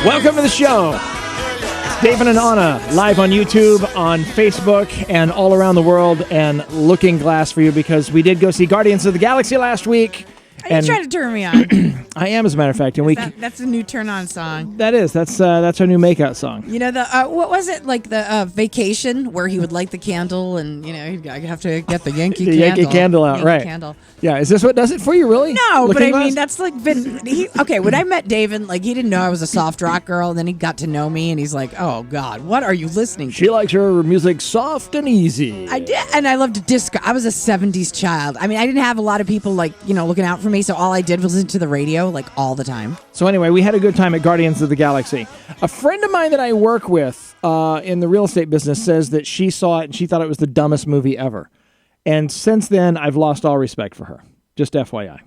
Welcome to the show. Davin and Anna, live on YouTube, on Facebook, and all around the world, and Looking Glass for you because we did go see Guardians of the Galaxy last week. Are you trying to turn me on? I am, as a matter of fact. And that's a new turn-on song. That's our new make-out song. You know, what was it, like the Vacation, where he would light the candle and, you know, he'd have to get the Yankee candle. Yankee candle out, right. Candle. Yeah, is this what does it for you, really? No, Looking but I Glass? mean, that's like okay, when I met Davin, like, he didn't know I was a soft rock girl, and then he got to know me, and he's like, oh, God, what are you listening to? She likes her music soft and easy. I did, and I loved disco. I was a 70s child. I mean, I didn't have a lot of people, like, you know, looking out for me, so all I did was listen to the radio, like, all the time. So anyway, we had a good time at Guardians of the Galaxy. A friend of mine that I work with in the real estate business says that she saw it and she thought it was the dumbest movie ever. And since then, I've lost all respect for her. Just FYI.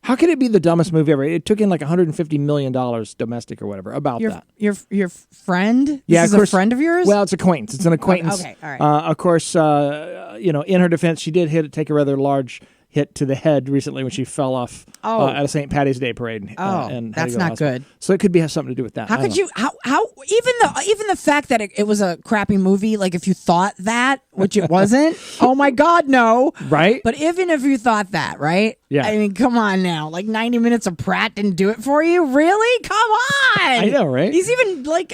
How could it be the dumbest movie ever? It took in like $150 million domestic or whatever about that. Your friend? Yeah, this is a friend of yours? Well, it's acquaintance. It's an acquaintance. Okay, all right. Of course, you know, in her defense, she did take a rather large hit to the head recently when she fell off at a St. Patty's Day parade. And that's not good. So it could have something to do with that. How could you? How even the fact that it was a crappy movie? Like if you thought that, which it wasn't. Oh my God, no! Right? But even if you thought that, right? Yeah. I mean, come on now. Like 90 minutes of Pratt didn't do it for you, really? Come on! I know, right? He's even like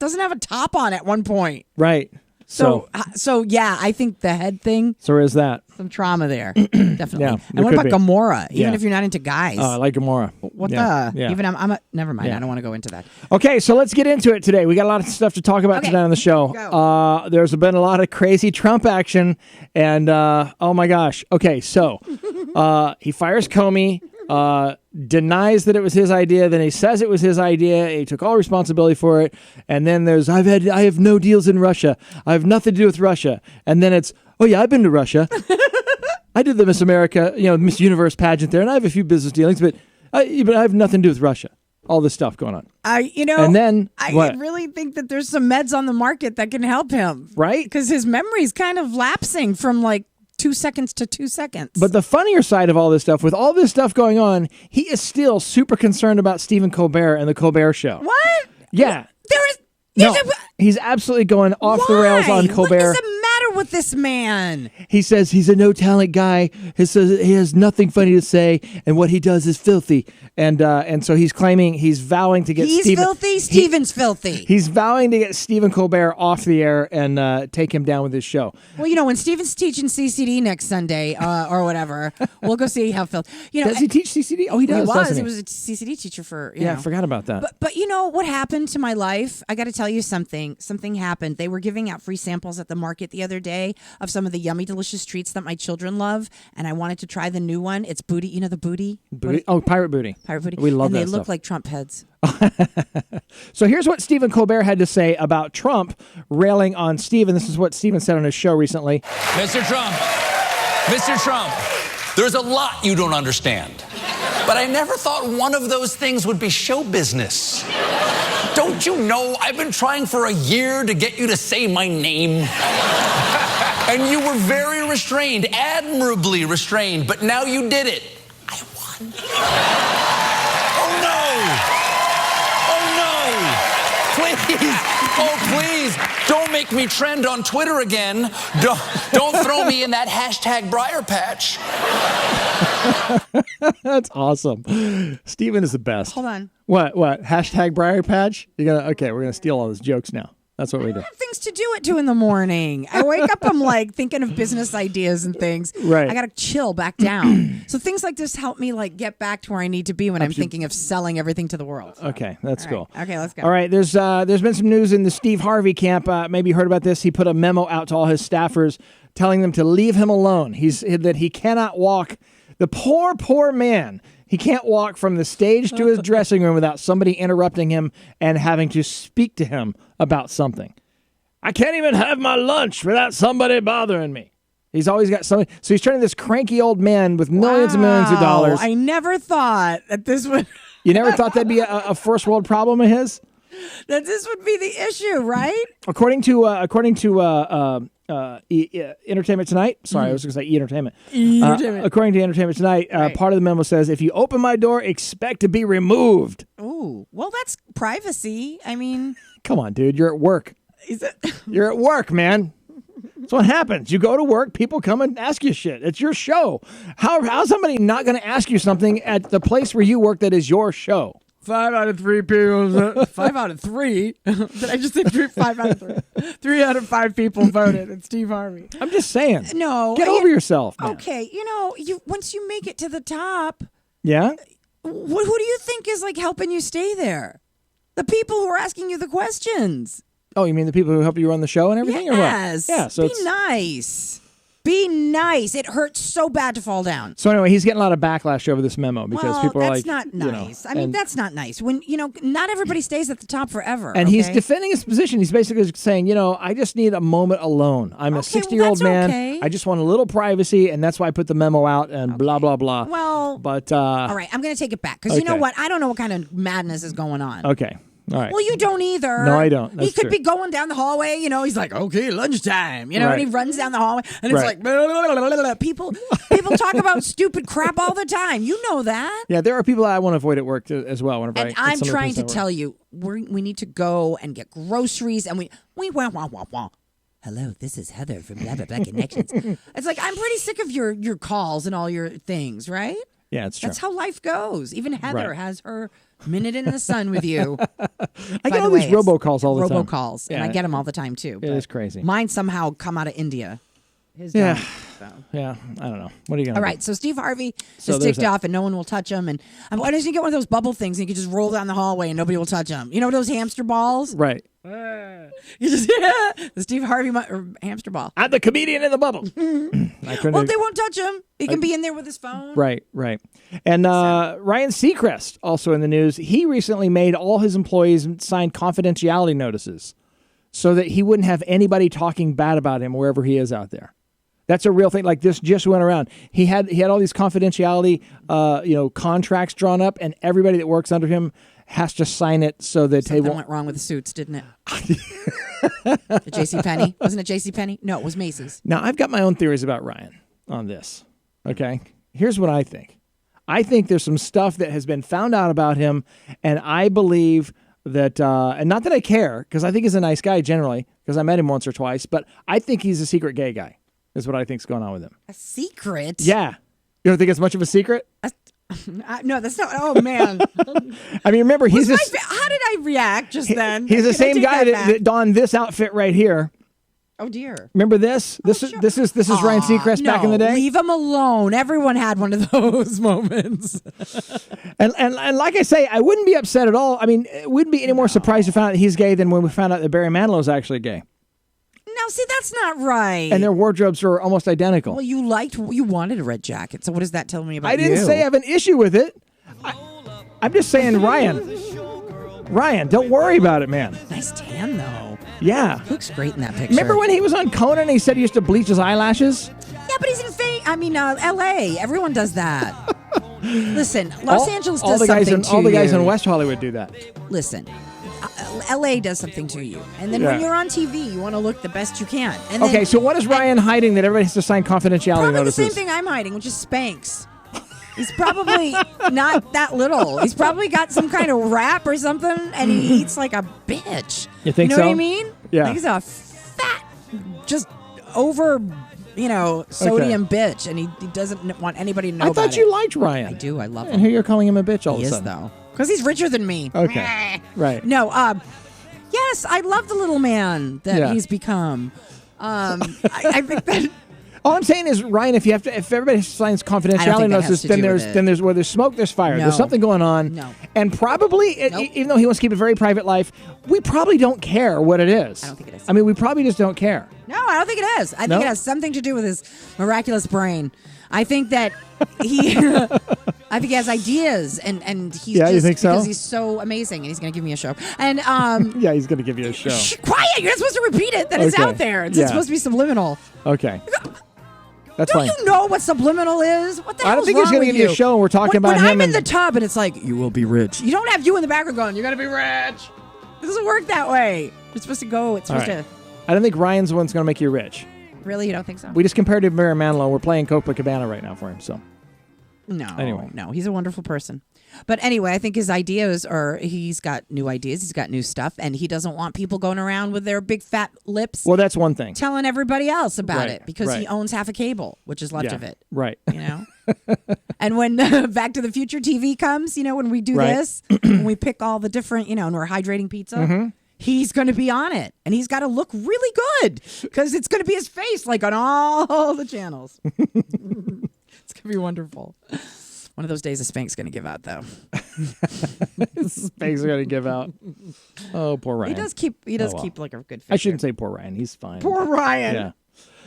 doesn't have a top on at one point. Right. So yeah, I think the head thing. So is that some trauma there, definitely. Yeah, and what about be. Gamora? Even Yeah. if you're not into guys, I like Gamora. what Yeah. the? Yeah. Even never mind. Yeah. I don't want to go into that. Okay, so let's get into it today. We got a lot of stuff to talk about Okay. today on the show. Go. There's been a lot of crazy Trump action, and oh my gosh. Okay, so he fires Comey. Denies that it was his idea, then he says it was his idea, he took all responsibility for it, and then there's I have no deals in Russia, I have nothing to do with Russia, and then it's oh yeah, I've been to Russia. I did the Miss America, Miss Universe pageant there, and I have a few business dealings, but I have nothing to do with Russia. All this stuff going on. And then I what? really think that there's some meds on the market that can help him, Right? Because his memory's kind of lapsing from like 2 seconds to 2 seconds. But the funnier side of all this stuff, with all this stuff going on, he is still super concerned about Stephen Colbert and the Colbert Show. What? Yeah. There's He's absolutely going off the rails on Colbert. What is the matter with this man? He says he's a no-talent guy. He says he has nothing funny to say, and what he does is filthy. And so he's vowing to get Stephen's filthy. He's vowing to get Stephen Colbert off the air and take him down with his show. Well, when Stephen's teaching CCD next Sunday or whatever, we'll go see how filthy. Does he teach CCD? Oh, he does. He was a CCD teacher for. I forgot about that. But you know what happened to my life? I got to tell you something. Something happened. They were giving out free samples at the market the other day of some of the yummy, delicious treats that my children love, and I wanted to try the new one. It's booty. You know the booty? Booty? Oh, pirate booty. Pirate booty. We love that And they stuff. look like Trump heads. So here's what Stephen Colbert had to say about Trump railing on Stephen. This is what Stephen said on his show recently. Mr. Trump, there's a lot you don't understand. But I never thought one of those things would be show business. Don't you know I've been trying for a year to get you to say my name? And you were very restrained, admirably restrained, but now you did it. I won. Please, don't make me trend on Twitter again. Don't throw me in that hashtag Briar Patch. That's awesome. Stephen is the best. Hold on. What? Hashtag Briar Patch? We're gonna steal all his jokes now. That's what we do. I have things to do at 2 a.m. I wake up, I'm like thinking of business ideas and things. Right. I got to chill back down. So things like this help me like get back to where I need to be when I'm thinking of selling everything to the world. Okay, that's cool. Okay, let's go. All right, there's been some news in the Steve Harvey camp. Maybe you heard about this. He put a memo out to all his staffers telling them to leave him alone. That he cannot walk. The poor man. He can't walk from the stage to his dressing room without somebody interrupting him and having to speak to him about something. I can't even have my lunch without somebody bothering me. He's always got something. So he's turning this cranky old man with millions and millions of dollars. I never thought that this would... You never thought that'd be a first world problem of his? That this would be the issue, right? According to Entertainment Tonight. Sorry, I was going to say Entertainment. Entertainment. According to Entertainment Tonight, part of the memo says, if you open my door, expect to be removed. Ooh, well, that's privacy. I mean, Come on, dude. You're at work. is it? You're at work, man. That's what happens. You go to work, people come and ask you shit. It's your show. How's somebody not going to ask you something at the place where you work that is your show? 5 out of 3 people. 5 out of 3? Did I just say 5 out of 3? 3 out of 5 people voted. It's Steve Harvey. I'm just saying. No, Get over yourself, man. Okay, once you make it to the top, Yeah? who do you think is like helping you stay there? The people who are asking you the questions. Oh, you mean the people who help you run the show and everything? Yes. Or what? Yeah. So be nice. Be nice. It hurts so bad to fall down. So anyway, he's getting a lot of backlash over this memo because people are that's like, not nice. I mean, that's not nice. When not everybody stays at the top forever. And okay? he's defending his position. He's basically saying, I just need a moment alone. I'm a 60-year-old man. Okay. I just want a little privacy, and that's why I put the memo out and blah, blah, blah. Well, but all right, I'm going to take it back because you know okay. what? I don't know what kind of madness is going on. Okay. All right. Well, you don't either. No, I don't. That's he could true. be going down the hallway, he's like, okay, lunchtime, and Right. he runs down the hallway, and it's Right. like, blah, blah, blah, blah, blah. People talk about stupid crap all the time. You know that. Yeah, there are people I want to avoid at work as well. Whenever And I'm trying to tell you, we need to go and get groceries, and we wah, wah, wah, wah. Hello, this is Heather from blah, blah, blah Connections. It's like, I'm pretty sick of your calls and all your things, right? Yeah, it's true. That's how life goes. Even Heather Right. has her minute in the sun with you. I get all these robocalls all the time. Robocalls, and Yeah. I get them all the time too. It is crazy. Mine somehow come out of India. His Yeah. don't, so. Yeah, I don't know. What are you going to All do? right, so Steve Harvey So is there's ticked that. off, and no one will touch him. And why doesn't he get one of those bubble things and he can just roll down the hallway and nobody will touch him? You know those hamster balls? Right. You just the Steve Harvey hamster ball. I'm the comedian in the bubble. Well, they won't touch him. He can be in there with his phone. Right. And Ryan Seacrest, also in the news, he recently made all his employees sign confidentiality notices so that he wouldn't have anybody talking bad about him wherever he is out there. That's a real thing. Like this just went around. He had all these confidentiality, contracts drawn up, and everybody that works under him has to sign it so that Something they won't. went wrong with the suits, didn't it? JCPenney? Wasn't it JCPenney? No, it was Macy's. Now, I've got my own theories about Ryan on this. Okay, here's what I think. I think there's some stuff that has been found out about him, and I believe that, and not that I care, because I think he's a nice guy generally, because I met him once or twice, but I think he's a secret gay guy, is what I think's going on with him. A secret? Yeah. You don't think it's much of a secret? No, that's not. Oh, man. I mean, remember, he's just, How did I react just then? he's the Can I same take guy back? that donned this outfit right here. Oh, dear. Remember this? This is Ryan Seacrest back in the day. Leave him alone. Everyone had one of those moments. And like I say, I wouldn't be upset at all. I mean, it wouldn't be any more surprised to find out that he's gay than when we found out that Barry Manilow's actually gay. No, see, that's not right. And their wardrobes are almost identical. Well, you wanted a red jacket. So what does that tell me about you? I didn't say I have an issue with it. I'm just saying, Ryan, don't worry about it, man. Nice tan, though. Yeah. Looks great in that picture. Remember when he was on Conan and he said he used to bleach his eyelashes? Yeah, but he's in L.A. Everyone does that. Listen, Los Angeles does something to all the guys you. in West Hollywood do that. Listen, L.A. does something to you. And then when you're on TV, you want to look the best you can. And Okay, so what is Ryan hiding that everybody has to sign confidentiality probably notices? the same thing I'm hiding, which is Spanx. He's probably not that little. He's probably got some kind of wrap or something, and he eats like a bitch. You think know so? what I mean? Yeah. Like he's a fat, just over, sodium bitch, and he doesn't want anybody to know I about thought you it. liked Ryan. I do. I love And him. here you're calling him a bitch all He of a is, sudden. though. Because he's richer than me. Okay. Right. No, yes, I love the little man that he's become. I think that... All I'm saying is, Ryan, if everybody signs I don't confidentiality think that has notices, to then do with it. where there's smoke, there's fire. No. There's something going on. No. And probably, Nope. even though he wants to keep a very private life, we probably don't care what it is. I don't think it is. I mean, we probably just don't care. No, I don't think it is. I No? think it has something to do with his miraculous brain. I think that he he has ideas and he's Yeah, just you think so? because he's so amazing and he's going to give me a show. And Yeah, he's going to give you a show. shh, quiet, you're not supposed to repeat it. That is Okay. out there. It's Yeah. supposed to be subliminal. Okay. That's Don't fine. you know what subliminal is? What the I hell don't is think he's wrong gonna with give you a show and we're talking when about him I'm in and- the tub and it's like, you will be rich. You don't have you in the background going, you're going to be rich. It doesn't work that way. You're supposed to go. It's All supposed right. I don't think Ryan's the one's going to make you rich. Really? You don't think so? We just compared him to Barry Manilow. We're playing Copacabana right now for him. So No, he's a wonderful person. But anyway, I think his ideas are, he's got new ideas, he's got new stuff, and he doesn't want people going around with their big fat lips. Well, that's one thing. Telling everybody else about Right, it because he owns half a cable, which is left of it. Right. You know? And when Back to the Future TV comes, when we do Right. this, when we pick all the different, and we're hydrating pizza, he's going to be on it. And he's got to look really good because it's going to be his face like on all the channels. It's going to be wonderful. One of those days, a Spank's going to give out, though. Spank's going to give out. Oh, poor Ryan. He does keep like a good figure. I shouldn't say poor Ryan. He's fine. Poor Ryan. Yeah.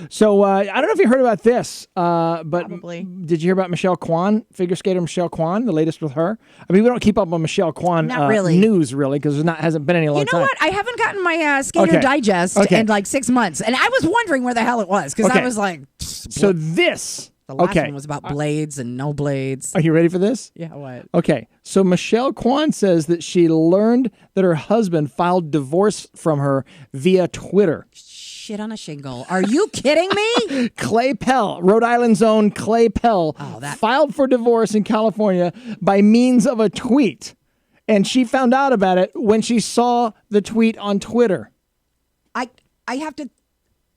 So I don't know if you heard about this, but Probably. Did you hear about Michelle Kwan, figure skater Michelle Kwan, the latest with her? I mean, we don't keep up on Michelle Kwan Not really. news, really, because there hasn't been any long You know time. what? I haven't gotten my Skater Okay. Digest Okay. in like 6 months. And I was wondering where the hell it was because Okay. I was like, So this. the last okay. one was about blades and no blades. Are you ready for this? Yeah, what? Okay, so Michelle Kwan says that she learned that her husband filed divorce from her via Twitter. Shit on a shingle. Are you kidding me? Clay Pell, Rhode Island's own Clay Pell, filed for divorce in California by means of a tweet. And she found out about it when she saw the tweet on Twitter. I have to.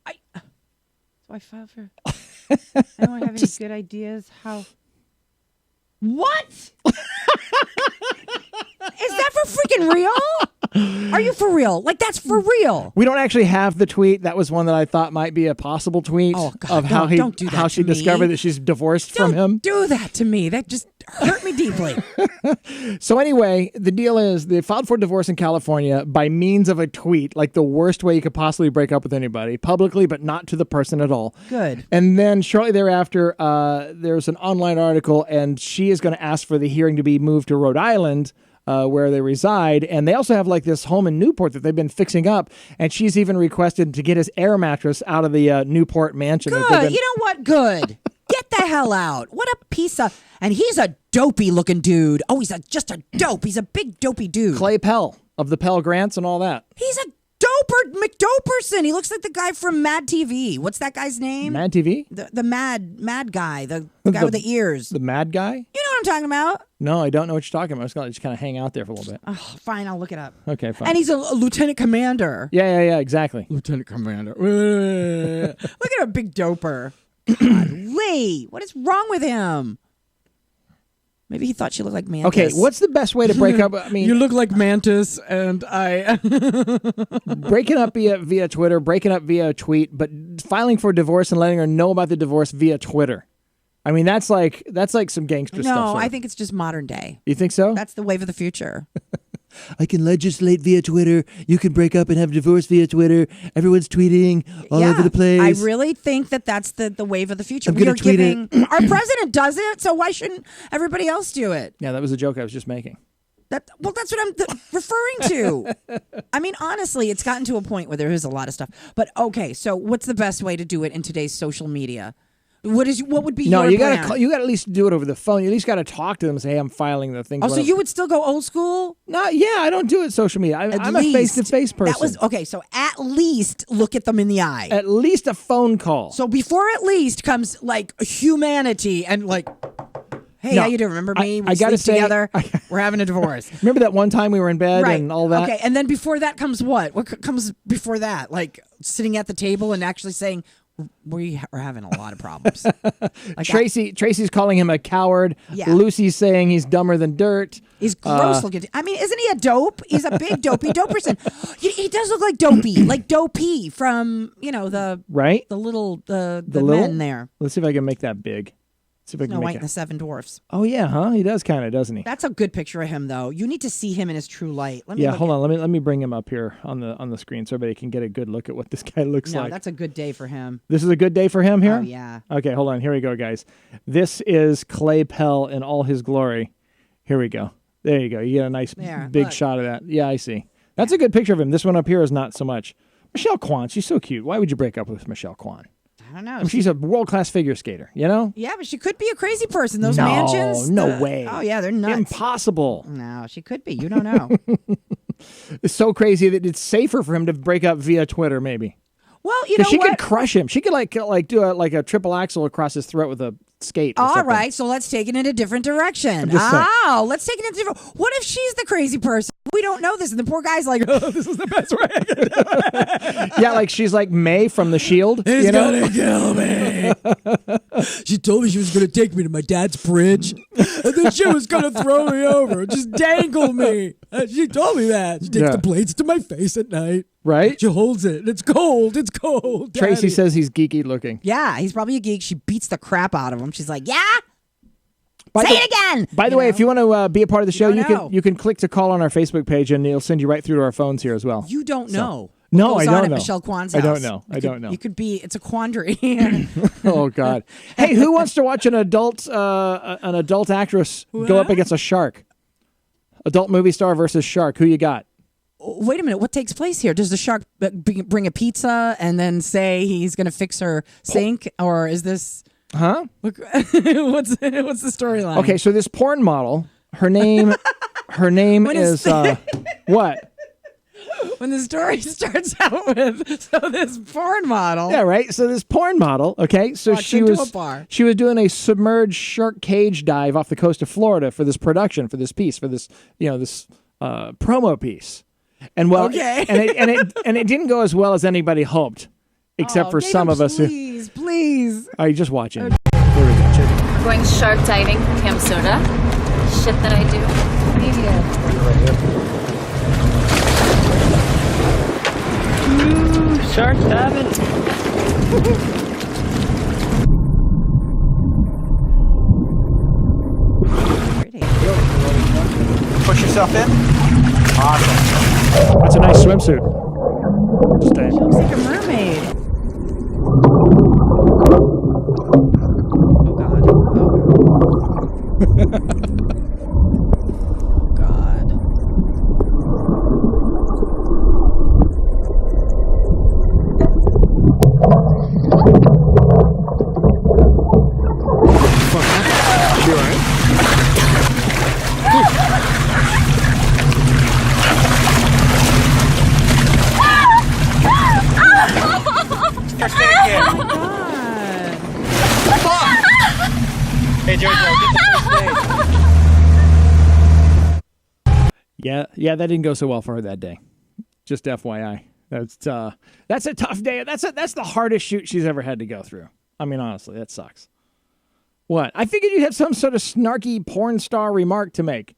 So I filed for. I don't have any good ideas how. What? Is that for freaking real? Are you for real? Like, that's for real. We don't actually have the tweet. That was one that I thought might be a possible tweet God, of how don't do that how she to me. discovered that she's divorced Don't from him. do that to me. That just hurt me deeply. So anyway, the deal is they filed for divorce in California by means of a tweet, like the worst way you could possibly break up with anybody, publicly, but not to the person at all. Good. And then shortly thereafter, there's an online article, and she is going to ask for the hearing to be moved to Rhode Island, where they reside. And they also have like this home in Newport that they've been fixing up. And she's even requested to get his air mattress out of the Newport mansion. that they've Good. been- You know what? Good. Get the hell out. What a piece of... And he's a dopey looking dude. Oh, he's just a dope. He's a big dopey dude. Clay Pell of the Pell Grants and all that. He's a doper McDoperson. He looks like the guy from Mad TV. What's that guy's name? Mad TV? The mad guy. The guy with the ears. The mad guy? You know what I'm talking about? No, I don't know what you're talking about. I was going to just kind of hang out there for a little bit. Oh, fine, I'll look it up. Okay, fine. And he's a lieutenant commander. Yeah, exactly. Lieutenant commander. Look at a big doper. God, Lee, what is wrong with him? Maybe he thought she looked like Mantis. Okay, what's the best way to break up? I mean, You look like Mantis, and I... breaking up via Twitter, breaking up via tweet, but filing for divorce and letting her know about the divorce via Twitter. I mean, that's like some gangster stuff. No, sort I of. think it's just modern day. You think so? That's the wave of the future. I can legislate via Twitter. You can break up and have divorce via Twitter. Everyone's tweeting all over the place. I really think that's the wave of the future. I'm We gonna are tweet giving our president does it, so why shouldn't everybody else do it? Yeah, that was a joke I was just making. That's what I'm referring to. I mean, honestly, it's gotten to a point where there is a lot of stuff. But okay, so what's the best way to do it in today's social media? What would be No, your you plan? gotta you gotta at least do it over the phone. You at least gotta talk to them and say, "Hey, I'm filing the thing." Oh, so you would still go old school? No, yeah, I don't do it social media. I'm a face-to-face person. That was okay. So at least look at them in the eye. At least a phone call. So before at least comes like humanity and like, hey, No, how you doing? Remember me? We I gotta sleep say- together. We're having a divorce. Remember that one time we were in bed Right. and all that? Okay, and then before that comes what? What comes before that? Like sitting at the table and actually saying, we are having a lot of problems. Like Tracy's calling him a coward. Yeah. Lucy's saying he's dumber than dirt. he's gross looking. I mean, isn't he a dope? He's a big dopey dope person. He does look like Dopey, like Dopey from the Right? the little the little? men there. Let's see if I can make that big. See if I can Snow make White it. and the Seven Dwarfs. Oh yeah, huh? He does kind of, doesn't he? That's a good picture of him, though. You need to see him in his true light. Let me Yeah, look hold on. Let me bring him up here on the screen so everybody can get a good look at what this guy looks No, like. that's a good day for him. This is a good day for him here? Oh, yeah. Okay, hold on. Here we go, guys. This is Clay Pell in all his glory. Here we go. There you go. You get a nice There, big look. shot of that. Yeah, I see. That's a good picture of him. This one up here is not so much. Michelle Kwan, she's so cute. Why would you break up with Michelle Kwan? I don't know. I mean, she's a world-class figure skater, you know? Yeah, but she could be a crazy person. Those No, mansions. no way. Oh, yeah, they're nuts. Impossible. No, she could be. You don't know. It's so crazy that it's safer for him to break up via Twitter, maybe. Well, you know she what? could crush him. She could like do a triple axel across his throat with a skate. Or All something. right, so let's take it in a different direction. just saying. Let's take it in a different. What if she's the crazy person? We don't know this, and the poor guy's like, "Oh, this is the best way I can do it." Yeah, like she's like May from The Shield. He's gonna kill me. She told me she was gonna take me to my dad's bridge, and then she was gonna throw me over, just dangle me. She told me that. She takes the blades to my face at night. Right? She holds it. And it's cold. It's cold. Daddy. Tracy says he's geeky looking. Yeah, he's probably a geek. She beats the crap out of him. She's like, "Yeah, say it again." By the way, if you want to be a part of the show, know. you can click to call on our Facebook page, and it'll send you right through to our phones here as well. You don't know. No, what I goes on don't at know. Michelle Kwan's I don't house. know. I don't know. You could be. It's a quandary. Oh God! Hey, who wants to watch an adult actress go up against a shark? Adult movie star versus shark. Who you got? Wait a minute. What takes place here? Does the shark bring a pizza and then say he's going to fix her sink, or is this? Huh? What's the storyline? Okay, so this porn model, her name is what? When the story starts out with this porn model. Yeah, right. So this porn model, okay. So Walks she into was a bar. she was doing a submerged shark cage dive off the coast of Florida for this production, for this piece, for this promo piece. And Okay. and it didn't go as well as anybody hoped, except for some of us who. Please. Are you just watching? Here we go. Check it. We're going shark diving, Camp Soda. Shit that I do. Ooh, shark diving. Push yourself in. Awesome. That's a nice swimsuit. Just saying. She looks like a mermaid. Oh God. Oh God. You all right? Hey, Jojo, get the first aid. Yeah, that didn't go so well for her that day. Just FYI. That's a tough day. That's the hardest shoot she's ever had to go through. I mean, honestly, that sucks. What? I figured you had some sort of snarky porn star remark to make.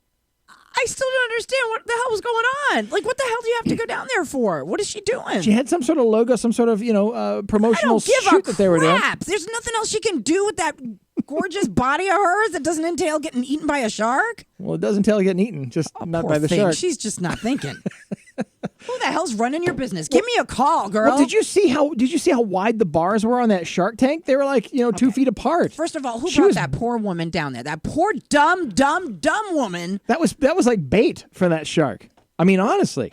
I still don't understand what the hell was going on. Like, what the hell do you have to go down there for? What is she doing? She had some sort of logo, some sort of promotional shoot that they were doing. There's nothing else she can do with that gorgeous body of hers that doesn't entail getting eaten by a shark. Well, it doesn't entail getting eaten, just not Poor by the thing. shark. She's just not thinking. Who the hell's running your business? Give me a call, girl. Well, did you see how wide the bars were on that Shark Tank? They were like 2 feet apart. First of all, who brought that poor woman down there? That poor dumb woman. That was like bait for that shark. I mean, honestly,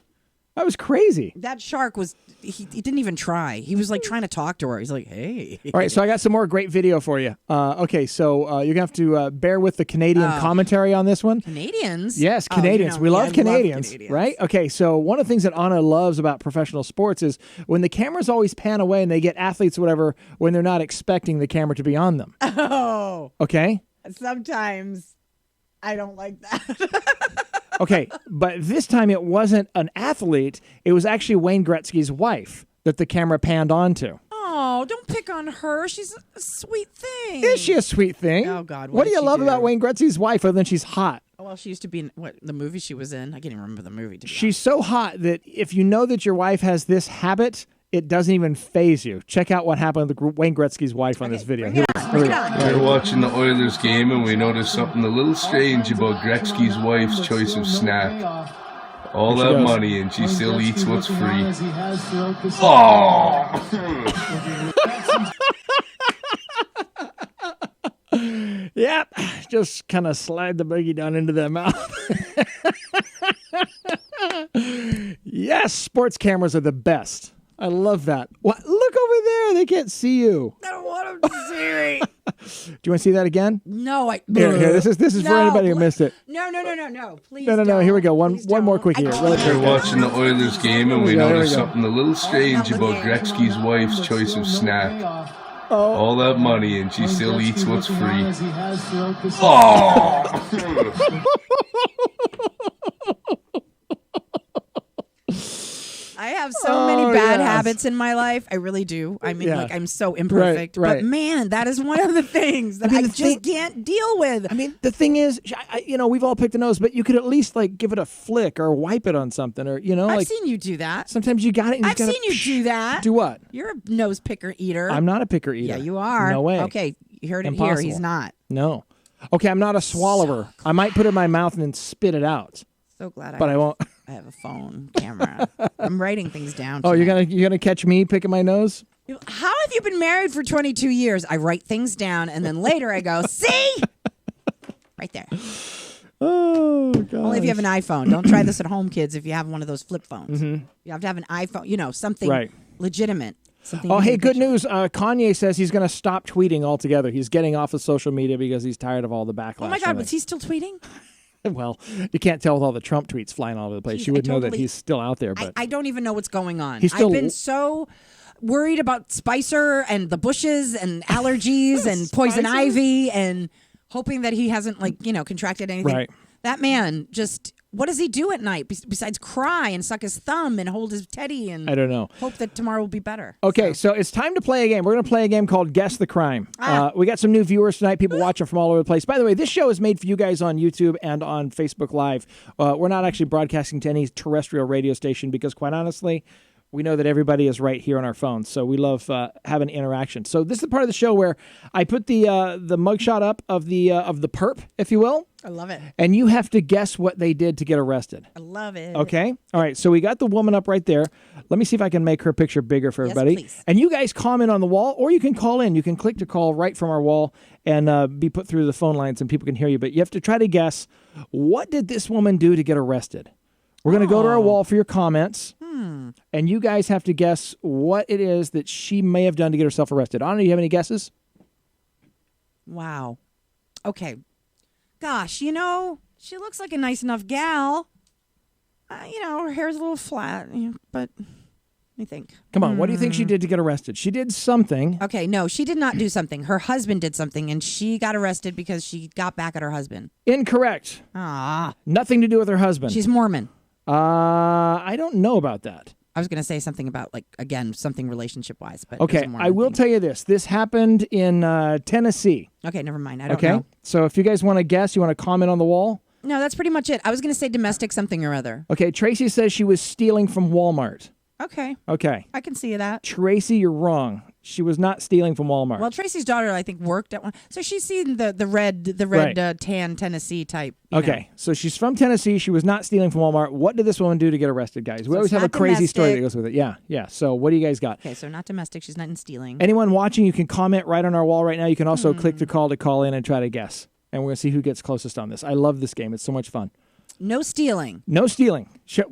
that was crazy. That shark was. He didn't even try. He was like trying to talk to her. He's like, "Hey." All right, so I got some more great video for you. Okay, so you're gonna have to bear with the Canadian commentary on this one. Canadians? Yes, Canadians. We love Canadians, right? Okay, so one of the things that Anna loves about professional sports is when the cameras always pan away and they get athletes, whatever, when they're not expecting the camera to be on them. Oh. Okay? Sometimes I don't like that. Okay, but this time it wasn't an athlete. It was actually Wayne Gretzky's wife that the camera panned onto. Oh, don't pick on her. She's a sweet thing. Is she a sweet thing? Oh, God. What do did you she love do? about Wayne Gretzky's wife other than she's hot? Well, she used to be in the movie she was in. I can't even remember the movie. She's so hot that if you know that your wife has this habit, it doesn't even faze you. Check out what happened with Wayne Gretzky's wife on this video. Here we go. We're watching the Oilers game and we noticed something a little strange about Gretzky's wife's choice of snack. All that money and she still eats what's free. Oh! Yep, just kind of slide the boogie down into their mouth. Yes, sports cameras are the best. I love that. What? Look over there. They can't see you. I don't want them to see me. Do you want to see that again? No, Here. This is for anybody who missed it. No. Please. No. Here we go. One more quick here. We're watching the Oilers game and we noticed something a little strange about Gretzky's wife's choice of snack. All that money and she still eats what's free. I have so many bad habits in my life. I really do. I mean, like, I'm so imperfect. Right. But, man, that is one of the things that I just can't deal with. I mean, the thing is, we've all picked a nose, but you could at least, like, give it a flick or wipe it on something or, I've seen you do that. Sometimes you got it. And I've seen you do that. Do what? You're a nose picker eater. I'm not a picker eater. Yeah, you are. No way. Okay, you heard it Impossible. here. He's not. No. Okay, I'm not a swallower. I might put it in my mouth and then spit it out. So glad I won't. I have a phone camera. I'm writing things down. Oh, you're gonna catch me picking my nose? How have you been married for 22 years? I write things down and then later I go, see? Right there. Oh, God. Only if you have an iPhone. Don't try this at home, kids, if you have one of those flip phones. Mm-hmm. You have to have an iPhone, something legitimate. Something hey, good news. Kanye says he's going to stop tweeting altogether. He's getting off of social media because he's tired of all the backlash. Oh, my God, was he still tweeting? Well, you can't tell with all the Trump tweets flying all over the place. Jeez, You would know that he's still out there. But I don't even know what's going on. I've been so worried about Spicer and the Bushes and allergies and poison ivy and hoping that he hasn't, contracted anything. Right. That man just... What does he do at night besides cry and suck his thumb and hold his teddy and I don't know. Hope that tomorrow will be better? Okay, so it's time to play a game. We're going to play a game called Guess the Crime. We got some new viewers tonight, people watching from all over the place. By the way, this show is made for you guys on YouTube and on Facebook Live. We're not actually broadcasting to any terrestrial radio station because, quite honestly, we know that everybody is right here on our phones, so we love having interaction. So this is the part of the show where I put the mugshot up of the perp, if you will. I love it. And you have to guess what they did to get arrested. I love it. Okay? All right, so we got the woman up right there. Let me see if I can make her picture bigger for everybody. Please. And you guys comment on the wall, or you can call in. You can click to call right from our wall and be put through the phone lines and people can hear you. But you have to try to guess, what did this woman do to get arrested? We're going to go to our wall for your comments. And you guys have to guess what it is that she may have done to get herself arrested. Anna, do you have any guesses? Wow. Okay. Gosh, she looks like a nice enough gal. Her hair's a little flat, but let me think. Come on, what do you think she did to get arrested? She did something. Okay, no, she did not do something. Her husband did something, and she got arrested because she got back at her husband. Incorrect. Nothing to do with her husband. She's Mormon. I don't know about that. I was going to say something about, something relationship-wise. But okay, I will tell you this. This happened in Tennessee. Okay, never mind. I don't know. So if you guys want to guess, you want to comment on the wall? No, that's pretty much it. I was going to say domestic something or other. Okay, Tracy says she was stealing from Walmart. Okay. Okay. I can see that. Tracy, you're wrong. She was not stealing from Walmart. Well, Tracy's daughter, I think, worked at one. So she's seen the red tan Tennessee type. Okay, so she's from Tennessee. She was not stealing from Walmart. What did this woman do to get arrested, guys? We always have a crazy story that goes with it. Yeah. So what do you guys got? Okay, so not domestic. She's not in stealing. Anyone watching, you can comment right on our wall right now. You can also click to call in and try to guess. And we're going to see who gets closest on this. I love this game. It's so much fun. No stealing. No stealing.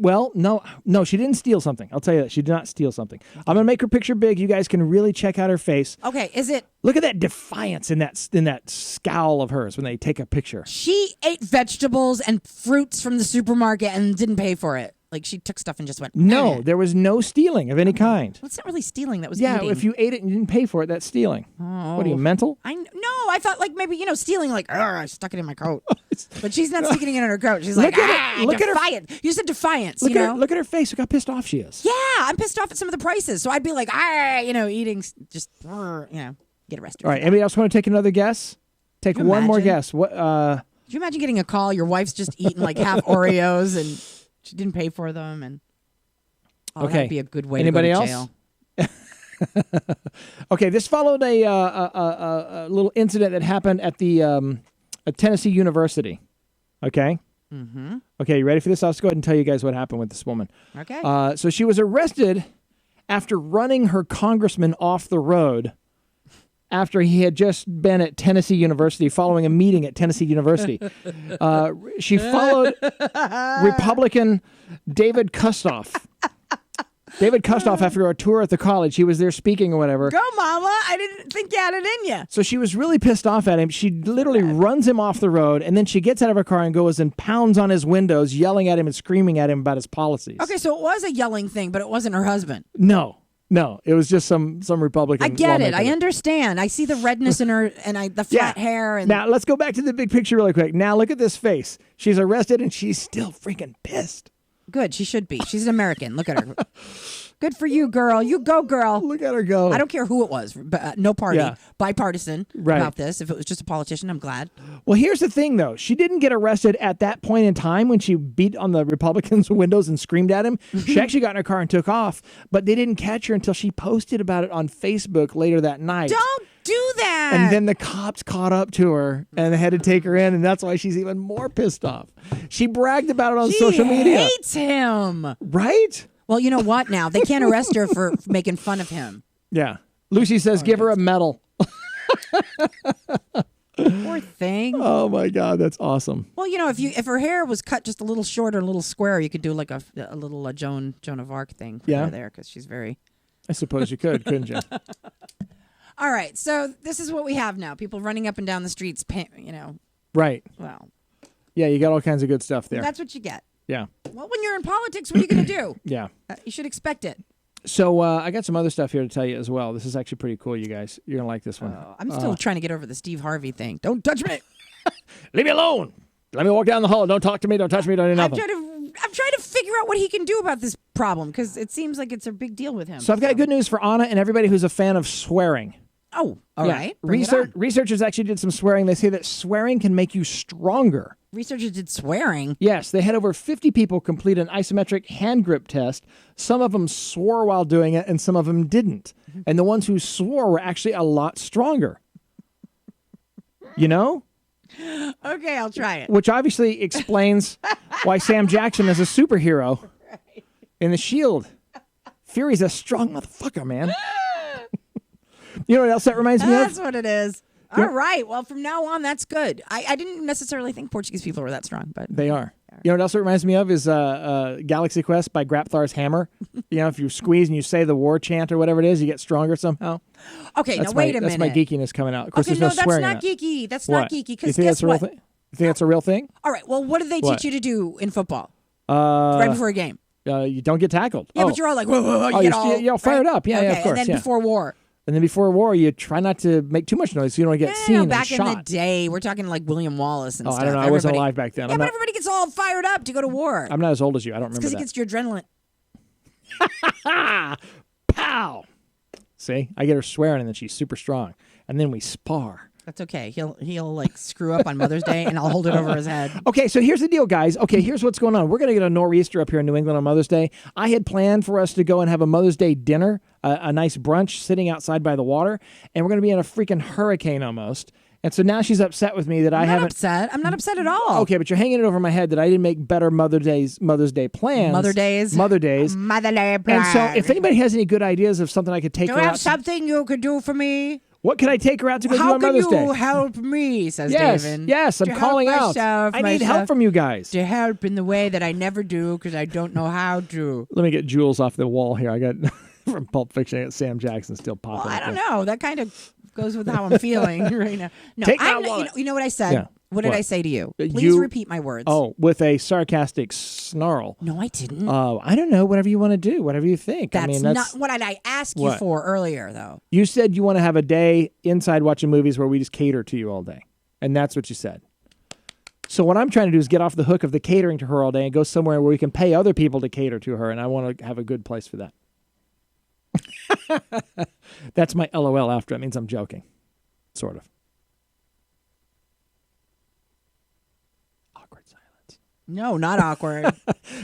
No, she didn't steal something. I'll tell you that. She did not steal something. I'm going to make her picture big. You guys can really check out her face. Okay, is it... Look at that defiance in that scowl of hers when they take a picture. She ate vegetables and fruits from the supermarket and didn't pay for it. Like, she took stuff and just went... No, there was no stealing of any kind. Well, it's not really stealing. That was eating. Yeah, if you ate it and you didn't pay for it, that's stealing. Oh. What are you, mental? I thought maybe, stealing, I stuck it in my coat. But she's not sticking it in her coat. She's like, defiant. You said defiance, Look at her face. Look how pissed off she is. Yeah, I'm pissed off at some of the prices. So I'd be like, eating, just, get arrested. All right, anybody else want to take another guess? Take one more guess. What? Could you imagine getting a call? Your wife's just eating half Oreos and she didn't pay for them. And that'd be a good way Anybody to go else? to jail. Okay, this followed a little incident that happened at at Tennessee University. Okay? Mm-hmm. Okay, you ready for this? I'll just go ahead and tell you guys what happened with this woman. Okay. So she was arrested after running her congressman off the road after he had just been at Tennessee University following a meeting at Tennessee University. She followed Republican David Kustoff. David cussed off after a tour at the college. He was there speaking or whatever. Go, Mama. I didn't think you had it in you. So she was really pissed off at him. She literally runs him off the road, and then she gets out of her car and goes and pounds on his windows, yelling at him and screaming at him about his policies. Okay, so it was a yelling thing, but it wasn't her husband. No, it was just some Republican. I get it. lawmaker. I understand. I see the redness in her and the flat hair. And Now, let's go back to the big picture really quick. Now, look at this face. She's arrested, and she's still freaking pissed. Good. She should be. She's an American. Look at her. Good for you, girl. You go, girl. Look at her go. I don't care who it was. But, no party. Yeah. Bipartisan Right. about this. If it was just a politician, I'm glad. Well, here's the thing, though. She didn't get arrested at that point in time when she beat on the Republicans' windows and screamed at him. She actually got in her car and took off, but they didn't catch her until she posted about it on Facebook later that night. Don't do that. And then the cops caught up to her and they had to take her in, and that's why she's even more pissed off. She bragged about it on social media. She hates him. Right? Well, you know what now? They can't arrest her for making fun of him. Yeah. Lucy says, give her a medal. Poor thing. Oh, my God. That's awesome. Well, you know, if her hair was cut just a little shorter, a little square, you could do like a little Joan of Arc thing for her there because she's very... I suppose you could, couldn't you? All right, so this is what we have now. People running up and down the streets, Right. well, Yeah, you got all kinds of good stuff there. that's what you get. Yeah. Well, when you're in politics, what are you going to do? Yeah. You should expect it. So I got some other stuff here to tell you as well. This is actually pretty cool, you guys. You're going to like this one. I'm still trying to get over the Steve Harvey thing. Don't touch me. Leave me alone. Let me walk down the hall. Don't talk to me. Don't touch me. Don't do nothing. I'm trying to figure out what he can do about this problem because it seems like it's a big deal with him. So I've got good news for Anna and everybody who's a fan of swearing. Oh, all right. Bring it on. Researchers actually did some swearing. They say that swearing can make you stronger. Researchers did swearing. Yes, they had over 50 people complete an isometric hand grip test. Some of them swore while doing it, and some of them didn't. And the ones who swore were actually a lot stronger. You know? Okay, I'll try it. Which obviously explains why Sam Jackson is a superhero in The Shield. Fury's a strong motherfucker, man. You know what else that reminds me of? That's what it is. All right. Well, from now on, that's good. I didn't necessarily think Portuguese people were that strong, but They are. You know what else it reminds me of is Galaxy Quest by Grapthar's Hammer. You know, if you squeeze and you say the war chant or whatever it is, you get stronger somehow. Okay, That's now wait a That's minute. my geekiness coming out. Of course, Okay, there's no that's swearing not in it. geeky. That's What? not geeky. You Because think guess that's a real what? thing? You think that's a real thing? All right. Well, what do they What? teach you to do in football? Right before a game. You don't get tackled. Yeah, but you're all like, whoa, whoa, whoa, you Oh, get you're- all you're all fired up. Yeah, okay, yeah, of course, And then yeah. before war. And then before war, you try not to make too much noise so you don't get seen No, and back shot. in the day, we're talking like William Wallace and Oh, stuff. I don't know. I wasn't alive back then. Yeah, I'm but not- everybody gets all fired up to go to war. I'm not as old as you. I don't remember Because it that. gets your adrenaline. Pow! See? I get her swearing and then she's super strong. And then we spar. That's okay. He'll like screw up on Mother's Day, and I'll hold it over his head. Okay, so here's the deal, guys. Okay, here's what's going on. We're going to get a nor'easter up here in New England on Mother's Day. I had planned for us to go and have a Mother's Day dinner, a nice brunch sitting outside by the water, and we're going to be in a freaking hurricane almost. And so now she's upset with me that I I'm not haven't. upset. I'm not upset at all. Okay, but you're hanging it over my head that I didn't make better Mother's Day plans. Mother Days. Mother Days. Mother Day And so if anybody has any good ideas of something I could take Do her you out have something you could do for me? what can I take her out to go do How on can Mother's you Day? help me? Says Yes, Davin. yes, I'm To help calling out. myself, I need help from you guys. To help in the way that I never do because I don't know how to. Let me get Jules off the wall here. I got from Pulp Fiction. I got Sam Jackson still popping. Well, I up don't there. know. That kind of goes with how I'm feeling right now. No, Take my I'm, wallet. you know what I said? Yeah. What did What? I say to you? Please You- repeat my words. Oh, with a sarcastic snarl. No, I didn't. I don't know. Whatever you want to do. Whatever you think. that's, I mean, not what I asked you What? for earlier, though. You said you want to have a day inside watching movies where we just cater to you all day. And that's what you said. So what I'm trying to do is get off the hook of the catering to her all day and go somewhere where we can pay other people to cater to her. And I want to have a good place for that. That's my LOL after. It means I'm joking. Sort of. Awkward silence. No, not awkward.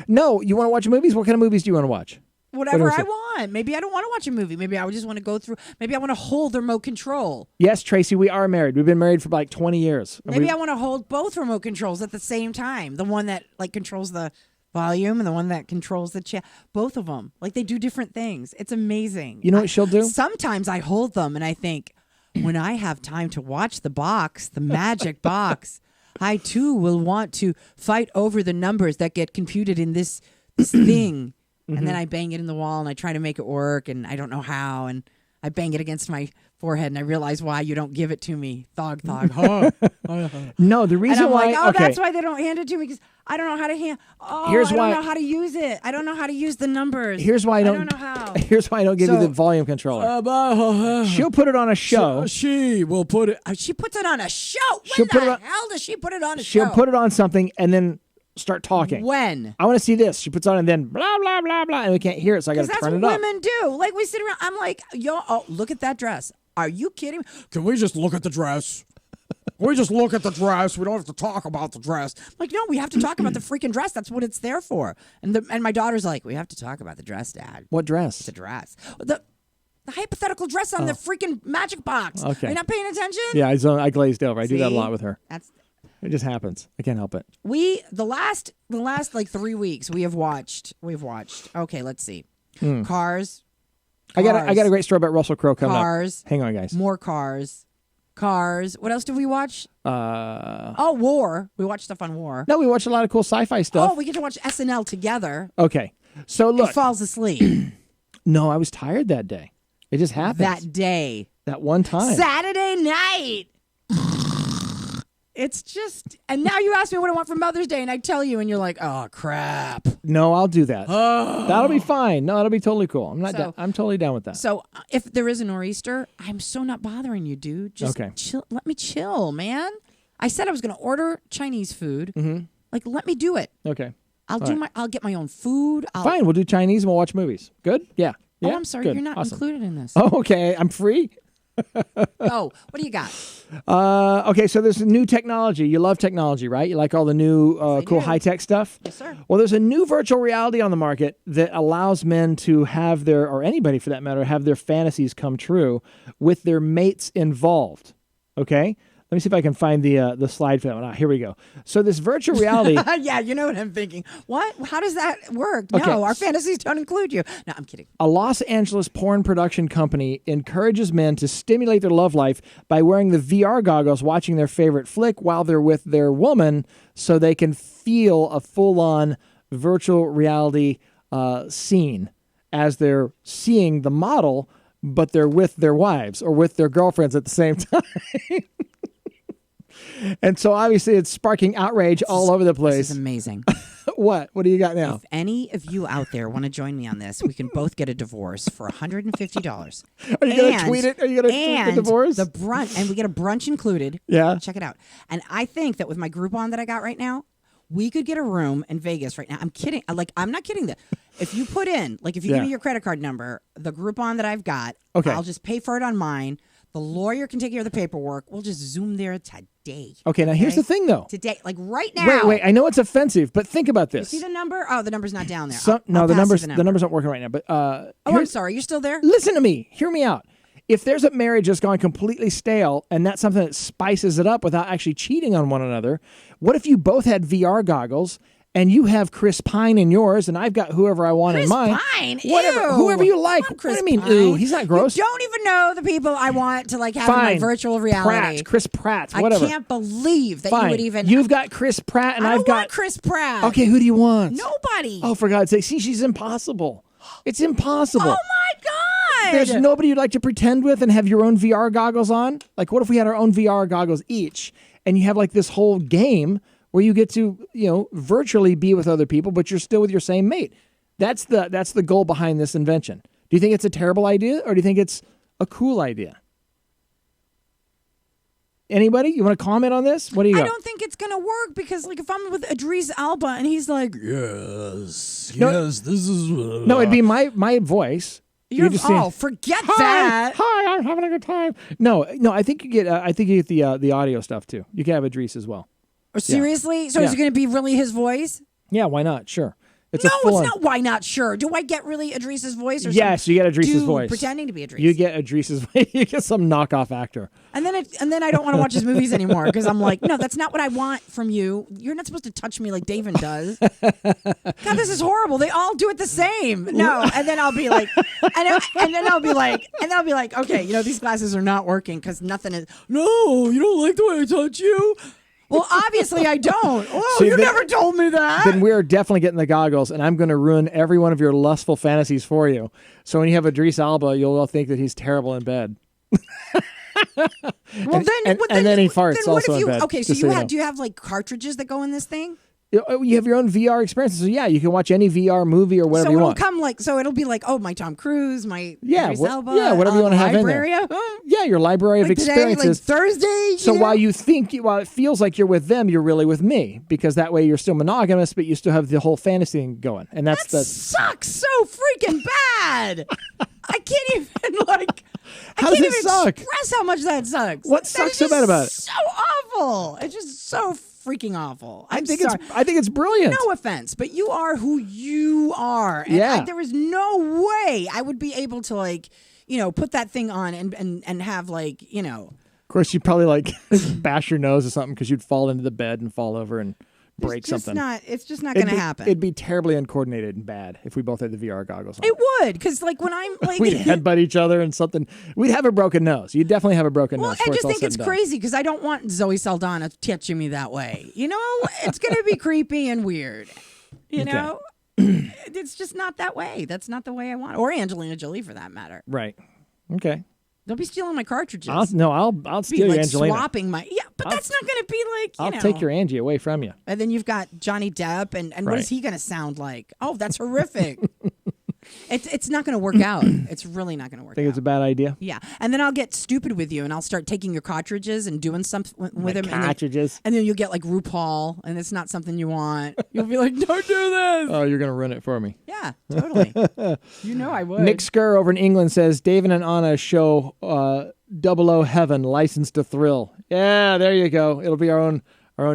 No, you want to watch movies? What kind of movies do you want to watch? Whatever What do I I say? want. Maybe I don't want to watch a movie. Maybe I would just want to go through. Maybe I want to hold the remote control. Yes, Tracy, we are married. We've been married for like 20 years. And Maybe we- I want to hold both remote controls at the same time. The one that like controls the volume and the one that controls the chat. Both of them. Like they do different things. It's amazing. You know what she'll do? Sometimes I hold them and I think, when I have time to watch the box, the magic box, I too will want to fight over the numbers that get computed in this thing. and then I bang it in the wall and I try to make it work and I don't know how and I bang it against my forehead and I realize why you don't give it to me. Thog. No, the reason And I'm why. like, oh, okay. that's why they don't hand it to me because I don't know how to I Here's don't why- know how to use it. I don't know how to use the numbers. Here's why I don't. know how. Here's why I don't give you So- the volume controller. She'll put it on a show. She will put it. She puts it on a show. She'll When put it the on- hell does she put it on a She'll show? put it on something and then start talking. When? I want to see this. She puts on and then blah blah blah blah, and we can't hear it, so I got to That's turn what it up. women do. Like we sit around. I'm like, look at that dress. Are you kidding me? Can we just look at the dress? Can we just look at the dress? We don't have to talk about the dress. I'm like, no, we have to talk about the freaking dress. That's what it's there for. And my daughter's like, we have to talk about the dress, Dad. What dress? It's a dress. The hypothetical dress on the freaking magic box. Okay. Are you not paying attention? Yeah, I glazed over. I do that a See? lot with her. That's It just happens. I can't help it. the last like 3 weeks we've watched. Okay, let's see. Cars. I got a great story about Russell Crowe coming Cars. up. Hang on, guys. More cars. What else did we watch? War. We watched stuff on war. No, we watch a lot of cool sci-fi stuff. Oh, we get to watch SNL together. Okay. So He look, falls asleep no, I was tired that day. It just happens. that day. That one time. Saturday night. It's just, and now you ask me what I want for Mother's Day, and I tell you, and you're like, oh crap. No, I'll do that. That'll be fine. No, that'll be totally cool. I'm not. So- I'm totally down with that. So if there is a nor'easter, I'm so not bothering you, dude. Just Okay. chill. Let me chill, man. I said I was going to order Chinese food. Mm-hmm. Like, let me do it. Okay. I'll get my own food. Fine. We'll do Chinese and we'll watch movies. Good. Yeah. Oh, Yeah? I'm sorry, Good. you're not Awesome. included in this. Oh, okay. I'm free. Oh, what do you got? Okay, so there's a new technology. You love technology, right? You like all the new cool do. high-tech stuff? Yes, sir. Well, there's a new virtual reality on the market that allows men to have their, or anybody for that matter, have their fantasies come true with their mates involved. Okay? Let me see if I can find the slide for that one. Ah, here we go. So this virtual reality... Yeah, you know what I'm thinking. What? How does that work? Okay. No, our fantasies don't include you. No, I'm kidding. A Los Angeles porn production company encourages men to stimulate their love life by wearing the VR goggles, watching their favorite flick while they're with their woman so they can feel a full-on virtual reality scene as they're seeing the model, but they're with their wives or with their girlfriends at the same time. And so obviously it's sparking outrage all over the This place. is amazing. What? What do you got now? If any of you out there want to join me on this, we can both get a divorce for $150. Are you going to tweet it? Are you going to tweet the divorce? The brunch, and we get a brunch included. Yeah. Check it out. And I think that with my Groupon that I got right now, we could get a room in Vegas right now. I'm kidding. I'm not kidding. If you put in, if you give me your credit card number, the Groupon that I've got, Okay. I'll just pay for it on mine. The lawyer can take care of the paperwork. We'll just Zoom there today. Okay, now here's the thing, though. Today, right now. Wait. I know it's offensive, but think about You this. see the number? Oh, the number's not down there. No, I'll the pass you numbers aren't working right now. But Oh, I'm sorry. You're still there? listen to me. Hear me out. If there's a marriage that's gone completely stale, and that's something that spices it up without actually cheating on one another, what if you both had VR goggles? And you have Chris Pine in yours, and I've got whoever I want in Chris mine. Pine? Whatever, Ew. whoever you like. I want What Chris do you mean? Pine. Ew, he's not gross. You don't even know the people I want to have in my Fine. virtual reality. Pratt, Chris Pratt, whatever. I can't believe that Fine. you would even. You've got Chris Pratt, and I I've don't got want Chris Pratt. Okay, who do you want? Nobody. Oh, for God's sake! See, she's impossible. It's impossible. Oh my God. There's nobody you'd like to pretend with and have your own VR goggles on? Like, what if we had our own VR goggles each, and you have like this whole game where you get to, virtually be with other people, but you're still with your same mate? That's the goal behind this invention. Do you think it's a terrible idea, or do you think it's a cool idea? Anybody? You want to comment on this? What do you got? I don't think it's gonna work because, if I'm with Idris Alba and he's like, Yes, No. yes, this is... No, it'd be my voice. "You're just say, forget Hi, that." hi, I'm having a good time. No, I think you get the audio stuff too. You can have Idris as well. Seriously? So is Yeah. it gonna be really his voice? Yeah, why not? Sure. It's No, a full it's not. Why not? Sure. Do I get really Idris's voice or Yes, some you get Idris's dude voice. pretending to be Idris? You get Idris's voice. You get some knockoff actor. And then I don't want to watch his movies anymore because I'm like, no, that's not what I want from you. You're not supposed to touch me like Davin does. God, this is horrible. They all do it the same. No, and then I'll be like, and then I'll be like, okay, these glasses are not working because nothing is. No, you don't like the way I touch you? Well, obviously I don't. Oh, See, you then- never told me that. Then we're definitely getting the goggles, and I'm going to ruin every one of your lustful fantasies for you. So when you have Idris Elba, you'll all think that he's terrible in bed. Well, and then he farts then what also if you, in bed. Okay, so just you so have. know. Do you have like cartridges that go in this thing? You have your own VR experiences. So yeah, you can watch any VR movie or whatever So you it'll want. come like. So it'll be like, oh, my Tom Cruise, my Yeah, Idris Elba, whatever you want to have in there. library of them. Yeah, your library of Like today, experiences. like Thursday. So while it feels like you're with them, you're really with me, because that way you're still monogamous, but you still have the whole fantasy thing going, and that's that sucks so freaking bad. I can't even like. How I does can't it even suck? express how much that sucks. What That sucks is so bad just about it? So awful. It's just so freaking awful. I I'm think sorry. it's brilliant. No offense, but you are who you are. And Yeah. there is no way I would be able to put that thing on and have Of course, you'd probably like bash your nose or something because you'd fall into the bed and fall over and break something. It's just not going to happen. It'd be terribly uncoordinated and bad if we both had the VR goggles on. It would, because like when I'm like, We'd headbutt each other and something. We'd have a broken nose. You'd definitely have a broken well, nose. I before just all think said it's and done. crazy because I don't want Zoe Saldana touching me that way. It's going to be creepy and weird. You Okay. know, it's just not that way. That's not the way I want it. Or Angelina Jolie for that matter. Right. Okay. Don't be stealing my cartridges. I'll be steal your like Angelina. swapping but that's not going to be like I'll take your Angie away from you. And then you've got Johnny Depp, and what Right. is he going to sound like? Oh, that's horrific. It's not going to work out. It's really not going to work Think out. it's a bad idea? Yeah, and then I'll get stupid with you, and I'll start taking your cartridges and doing something with them. Cartridges. And then you'll get like RuPaul, and it's not something you want. You'll be like, "Don't do this." Oh, you're going to ruin it for me. Yeah, totally. I would. Nick Skur over in England says, Davin and Anna show 00 Heaven, License to Thrill. Yeah, there you go. It'll be our own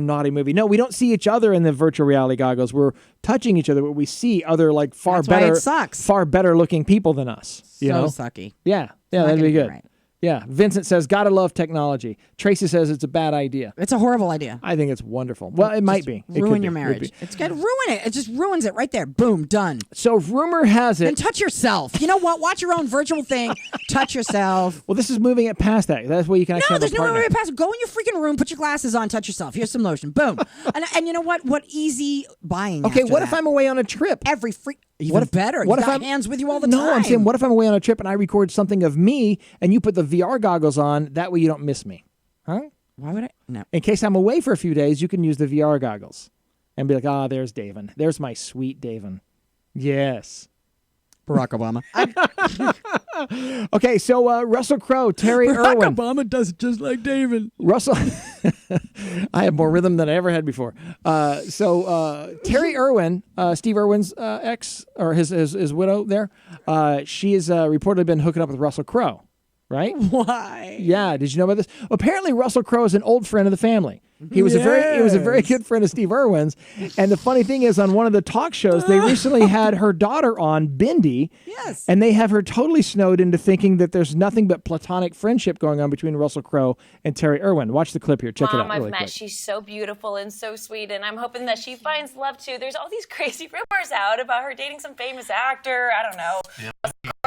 naughty movie. No, we don't see each other in the virtual reality goggles. We're touching each other, but we see other like That's why it sucks. far better looking people than us. You know? sucky. Yeah, not that'd gonna be be good. right. Yeah, Vincent says, gotta love technology. Tracy says it's a bad idea. It's a horrible idea. I think it's wonderful. Well, it might be. It could Ruin be. your It would marriage. be. It's gonna ruin it. It just ruins it right there. Boom, done. So rumor has it. And touch yourself. You know what? Watch your own virtual thing. Touch yourself. Well, this is moving it past that. That's where you can actually No, have a there's no partner. way past. Go in your freaking room, put your glasses on, touch yourself. Here's some lotion. Boom. and you know what? What easy buying. Okay, after what if that. I'm away on a trip? every freak? Even What if- better. what You if got I'm- hands with you all the No, time. I'm saying, what if I'm away on a trip and I record something of me and you put the VR goggles on? That way you don't miss me. Huh? Why would I? No. In case I'm away for a few days, you can use the VR goggles and be like, there's Davin. There's my sweet Davin. Yes. Barack Obama. Okay, so Russell Crowe, Terry Irwin. Obama does it just like David. Russell, I have more rhythm than I ever had before. Terry Irwin, Steve Irwin's ex, or his widow there, she has reportedly been hooking up with Russell Crowe, right? Why? Yeah, did you know about this? Apparently, Russell Crowe is an old friend of the family. He was a very good friend of Steve Irwin's. And the funny thing is, on one of the talk shows, they recently had her daughter on, Bindi. Yes. And they have her totally snowed into thinking that there's nothing but platonic friendship going on between Russell Crowe and Terry Irwin. Watch the clip here. Check it out I've really met. quick. She's so beautiful and so sweet, and I'm hoping that she finds love too. There's all these crazy rumors out about her dating some famous actor. I don't know.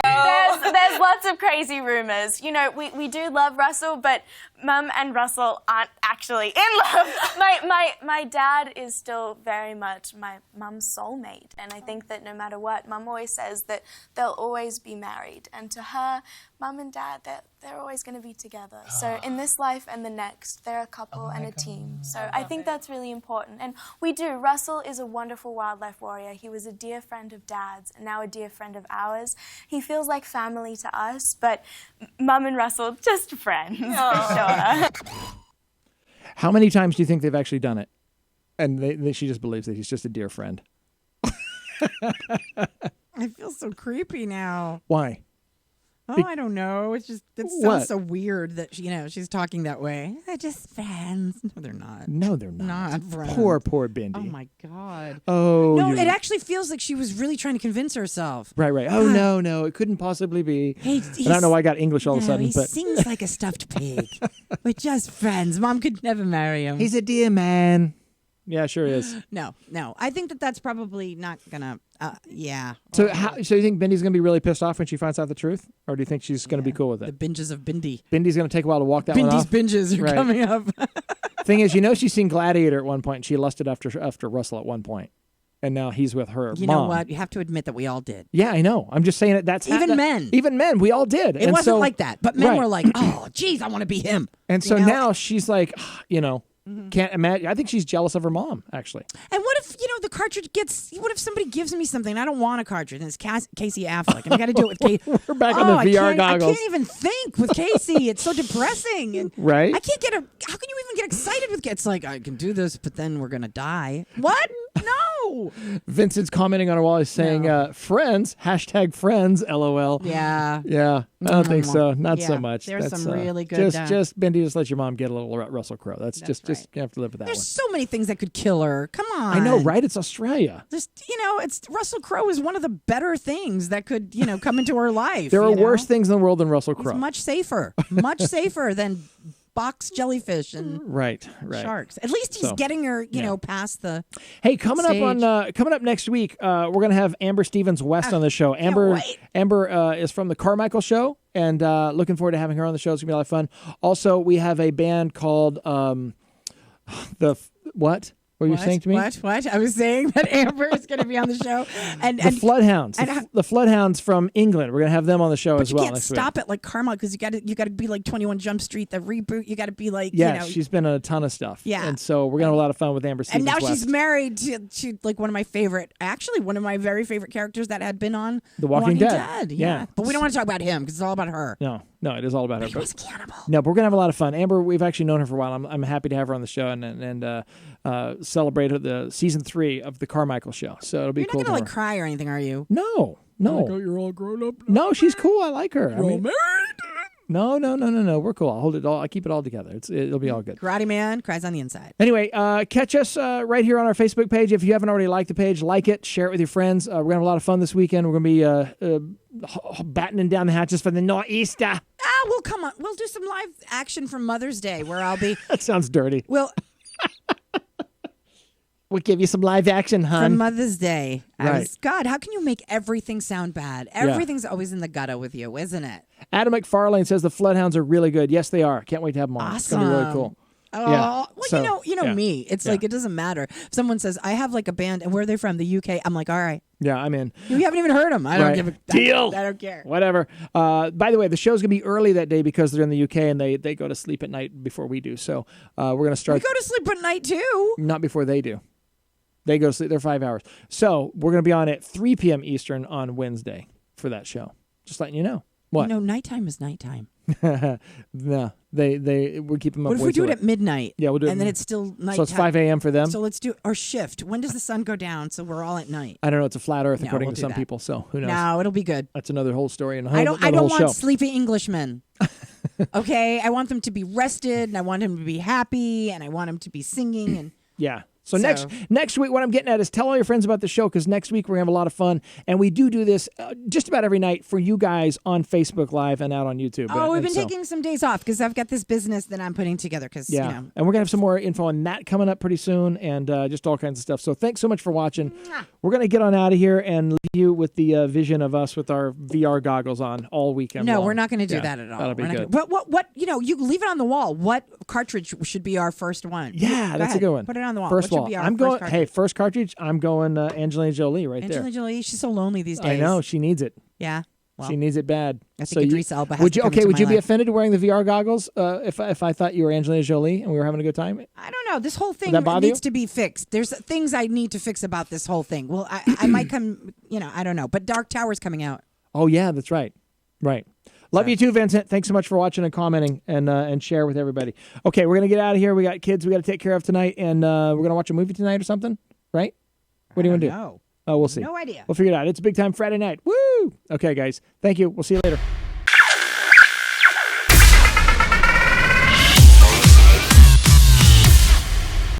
There's lots of crazy rumors. You know, we do love Russell, but Mum and Russell aren't actually in love. My dad is still very much my mum's soulmate, and I think that no matter what, Mum always says that they'll always be married, and to her, Mum and Dad, they're always going to be together. So in this life and the next, they're a couple and a team. So I think that's really important, and we do. Russell is a wonderful wildlife warrior. He was a dear friend of Dad's, and now a dear friend of ours. He feels like family to us, but Mum and Russell, just friends, for sure. How many times do you think they've actually done it? And she just believes that he's just a dear friend. I feel so creepy now. Why? Oh, I don't know. It sounds What? so weird that she's talking that way. They're just friends. No, they're not. No, they're not. Not friends. Poor Bindi. Oh my God. Oh, No, you- it actually feels like she was really trying to convince herself. Right. Oh, no, it couldn't possibly be. Hey, I don't know why I got English all of a sudden, he but sings like a stuffed pig. We're just friends. Mom could never marry him. he's a dear man. Yeah, sure is. No. I think that's probably not gonna. Yeah. So so you think Bindy's gonna be really pissed off when she finds out the truth, or do you think she's gonna be cool with The it? binges of Bindi. Bindy's gonna take a while to walk that one Bindy's off. binges are Right. coming up. Thing is, she's seen Gladiator at one point, and she lusted after Russell at one point, and now he's with her You mom. know what? You have to admit that we all did. Yeah, I know. I'm just saying that that's Even men. Even men, we all did. It wasn't like that, but men were like, "Oh, geez, I want to be him." And so You know? now she's like, can't imagine. I think she's jealous of her mom, actually. And what if the cartridge gets? What if somebody gives me something? I don't want a cartridge, and it's Casey Affleck, and I got to do it with Casey. We're back on the VR goggles. I can't even think with Casey. It's so depressing, and Right? I can't get a. How can you even get excited with? It's like I can do this, but then we're gonna die. What? No. Vincent's commenting on her wall. He's saying, "Friends." #friends. LOL. Yeah. Yeah. I don't think so. Not so Yeah. much. There's That's, some really good. Just Bindi, just let your mom get a little Russell Crowe. That's just you have to live with that There's one. so many things that could kill her. Come on. I know, right? It's Australia. Just it's Russell Crowe is one of the better things that could come into her life. There are worse things in the world than Russell He's Crowe. much safer than box jellyfish and Right. sharks. At least he's So, getting her, past the. Hey, coming stage. up next week, we're gonna have Amber Stevens West on the show. Amber is from the Carmichael Show, and looking forward to having her on the show. It's gonna be a lot of fun. Also, we have a band called what? What were you saying to me? What? I was saying that Amber is going to be on the show, and The Floodhounds. and The Floodhounds from England. We're gonna have them on the show but as you well can't next stop week. it like Carmichael because you got to be like 21 Jump Street, the reboot. You got to be like Yeah, she's been in a ton of stuff. Yeah. and so we're gonna have a lot of fun with Amber Stevens and now West. she's married to like one of my very favorite characters that had been on The Walking Dead. Yeah. But we don't want to talk about him because it's all about her. No, it is all about her. He was cannibal. No, but we're gonna have a lot of fun. Amber, we've actually known her for a while. I'm happy to have her on the show and celebrate the season 3 of the Carmichael Show. So it'll be You're cool. not gonna to like her. cry or anything, are you? No. You're all grown up. No, she's cool. I like her. I You're all mean, married. no. We're cool. I'll hold it all. I keep it all together. It'll be all good. Karate Man cries on the inside. Anyway, catch us right here on our Facebook page. If you haven't already liked the page, like it, share it with your friends. We're gonna have a lot of fun this weekend. We're gonna be battening down the hatches for the Nor'easter. We'll come on. We'll do some live action from Mother's Day where I'll be. That sounds dirty. Well, We'll give you some live action, hon. from Mother's Day. Right. God, how can you make everything sound bad? Everything's always in the gutter with you, isn't it? Adam McFarlane says the Floodhounds are really good. Yes, they are. Can't wait to have them on. It's gonna be really cool. Oh, Yeah. well, So, you know yeah. me. It's Yeah. like it doesn't matter. If someone says I have like a band and where are they from? The UK. I'm like, all right. Yeah, I'm in. You haven't even heard them. I don't Right. give a Deal. I don't care. Whatever. By the way, the show's gonna be early that day because they're in the UK and they go to sleep at night before we do. So we're gonna We start. go to sleep at night too. Not before they do. They go to sleep. They're 5 hours. So we're gonna be on at 3 p.m. Eastern on Wednesday for that show. Just letting you know. What? Nighttime is nighttime. No, we keep them up. What if way we do too it late. at midnight? Yeah, we'll do it. And then it's still nighttime. So it's 5 a.m. for them. So let's do our shift. When does the sun go down? So we're all at night. I don't know. It's a flat Earth No, according we'll to do some that. people. So who knows? No, it'll be good. That's another whole story and I don't whole want show. sleepy Englishmen. Okay, I want them to be rested, and I want them to be happy, and I want them to be singing. And Yeah. So next week, what I'm getting at is tell all your friends about the show because next week we're gonna have a lot of fun, and we do this just about every night for you guys on Facebook Live and out on YouTube. we've been taking some days off because I've got this business that I'm putting together. Because Yeah, and we're gonna have some more info on that coming up pretty soon, and just all kinds of stuff. So thanks so much for watching. We're gonna get on out of here and leave you with the vision of us with our VR goggles on all weekend. no, long. we're not going to do Yeah, that at all. That'll be We're not good. gonna- what? You leave it on the wall. What cartridge should be our first one? Yeah, Go that's ahead. a good one. Put it on the wall. First What wall. should be our I'm first going. cartridge? Hey, first cartridge. I'm going Angelina Jolie right Angelina there. Jolie. She's so lonely these days. I know she needs it. Yeah. Well, She needs it bad. I think Idris Elba has would to you come into would my you be life. offended wearing the VR goggles if I thought you were Angelina Jolie and we were having a good time? I don't know. This whole thing that bother needs you? to be fixed. There's things I need to fix about this whole thing. Well, I might come. I don't know. But Dark Tower's coming out. Oh yeah, that's right. Right. Love you too, Vincent. Thanks so much for watching and commenting and share with everybody. Okay, we're gonna get out of here. We got kids we got to take care of tonight, and we're gonna watch a movie tonight or something, right? What do you want to do? No. Oh, we'll see. No idea. We'll figure it out. It's a big time Friday night. Woo! Okay, guys. Thank you. We'll see you later.